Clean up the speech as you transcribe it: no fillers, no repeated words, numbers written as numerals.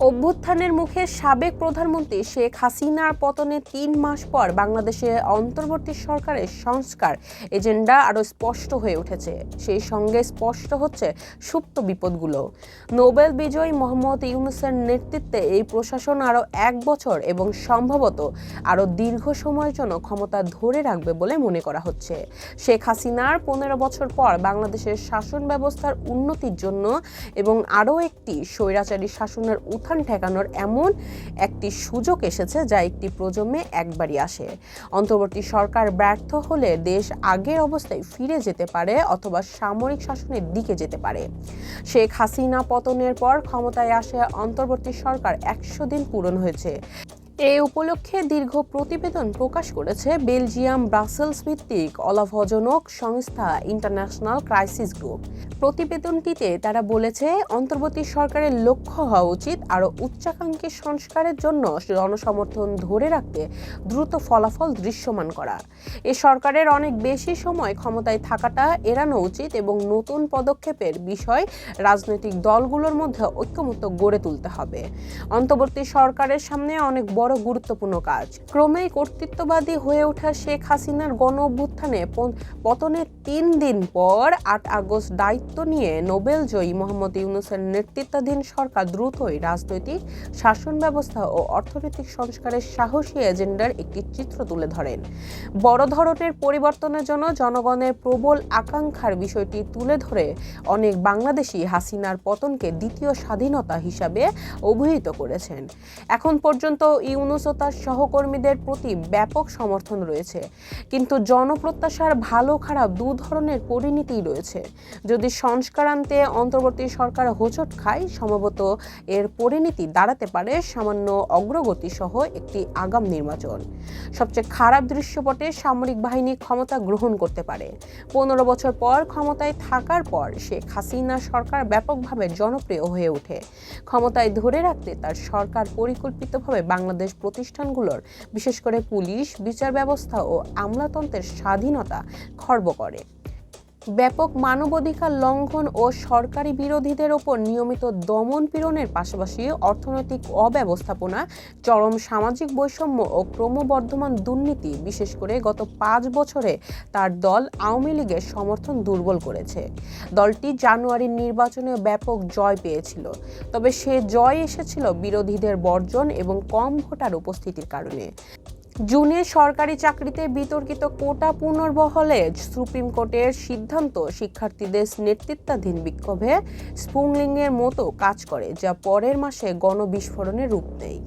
অভ্যুত্থানের মুখে সাবেক প্রধানমন্ত্রী শেখ হাসিনার পতনের ৩ মাস পর বাংলাদেশে অন্তর্বর্তী সরকারের সংস্কার এজেন্ডা আরও স্পষ্ট হয়ে উঠেছে। সেই সঙ্গে স্পষ্ট হচ্ছে সুপ্ত বিপদগুলো। নোবেল বিজয়ী মোহাম্মদ ইউনূসের নেতৃত্বে এই প্রশাসন আরও ১ বছর এবং সম্ভবত আরও দীর্ঘ সময়ের জন্য ক্ষমতা ধরে রাখবে বলে মনে করা হচ্ছে। শেখ হাসিনার ১৫ বছর পর বাংলাদেশের শাসন ব্যবস্থার উন্নতির জন্য এবং আরও একটি স্বৈরাচারী শাসনের উত্থান ঠেকানোর এমন একটি সুযোগ এসেছে যা একটি প্রজন্মে একবারই আসে। অন্তর্বর্তী সরকার ব্যর্থ হলে দেশ আগের অবস্থায় ফিরে যেতে পারে অথবা সামরিক শাসনের দিকে যেতে পারে। শেখ হাসিনা পতনের পর ক্ষমতায় আসে অন্তর্বর্তী সরকার ১০০ দিন পূরণ হয়েছে। এই উপলক্ষে দীর্ঘ প্রতিবেদন প্রকাশ করেছে বেলজিয়াম ব্রাসেলস ভিত্তিক অলাভজনক সংস্থা ইন্টারন্যাশনাল ক্রাইসিস গ্রুপ। প্রতিবেদনটিতে তারা বলেছে, অন্তর্বর্তী সরকারের লক্ষ্য হওয়া উচিত আরও উচ্চাকাঙ্ক্ষী সংস্কারের জন্য জনসমর্থন ধরে রাখতে দ্রুত ফলাফল দৃশ্যমান করা। এ সরকারের অনেক বেশি সময় ক্ষমতায় থাকাটা এড়ানো উচিত এবং নতুন পদক্ষেপের বিষয় রাজনৈতিক দলগুলোর মধ্যে ঐক্যমত্য গড়ে তুলতে হবে। অন্তর্বর্তী সরকারের সামনে অনেক বড় গুরুত্বপূর্ণ কাজ। ক্রমেই কর্তৃত্ববাদী হয়ে ওঠা শেখ হাসিনার গণ অভ্যুত্থানে পতনের ৩ দিন পর ৮ আগস্ট দায়িত্ব নিয়ে নোবেল জয়ী মোহাম্মদ ইউনূসের নেতৃত্বাধীন সরকার দ্রুতই রাজনৈতিক শাসন ব্যবস্থা ও অর্থনৈতিক সংস্কারের সাহসী এজেন্ডার একটি চিত্র তুলে ধরেন। বড় ধরনের পরিবর্তনের জন্য জনগণের প্রবল আকাঙ্ক্ষার বিষয়টি তুলে ধরে অনেক বাংলাদেশি হাসিনার পতনকে দ্বিতীয় স্বাধীনতা হিসাবে অভিহিত করেছেন। এখন পর্যন্ত ইউনূস ও তার সহকর্মীদের প্রতি ব্যাপক সমর্থন রয়েছে, কিন্তু জনপ্রত্যাশার ভালো খারাপ দু ধরনের পরিণতিই রয়েছে। যদি সংস্কার আনতে অন্তর্বর্তী সরকার হোঁচট খায়, সম্ভবত এর পরিণতি দাঁড়াতে পারে সামান্য অগ্রগতি সহ একটি আগাম নির্বাচন। সবচেয়ে খারাপ দৃশ্যপটে সামরিক বাহিনী ক্ষমতা গ্রহণ করতে পারে। ১৫ বছর পর ক্ষমতায় থাকার পর শেখ হাসিনা সরকার ব্যাপকভাবে জনপ্রিয় হয়ে ওঠে। ক্ষমতায় ধরে রাখতে তার সরকার পরিকল্পিতভাবে বাংলাদেশ প্রতিষ্ঠানগুলোর, বিশেষ করে পুলিশ, বিচার ব্যবস্থা ও আমলাতন্ত্রের স্বাধীনতা খর্ব করে। ব্যাপক মানবাধিকার লঙ্ঘন ও সরকারি বিরোধীদের ওপর নিয়মিত দমন পীড়নের পাশাপাশি অর্থনৈতিক অব্যবস্থাপনা, চরম সামাজিক বৈষম্য ও ক্রমবর্ধমান দুর্নীতি বিশেষ করে গত ৫ বছরে তার দল আওয়ামী লীগের সমর্থন দুর্বল করেছে। দলটি জানুয়ারির নির্বাচনে ব্যাপক জয় পেয়েছিল, তবে সে জয় এসেছিল বিরোধীদের বর্জন এবং কম ভোটার উপস্থিতির কারণে। জুনে সরকারি চাকরিতে বিতর্কিত কোটা পুনর্বহলে সুপ্রিম কোর্টের সিদ্ধান্ত শিক্ষার্থীদের নেতৃত্বাধীন বিক্ষোভে স্পুংলিংয়ের মতো কাজ করে, যা পরের মাসে গণবিস্ফোরণে রূপ নেয়।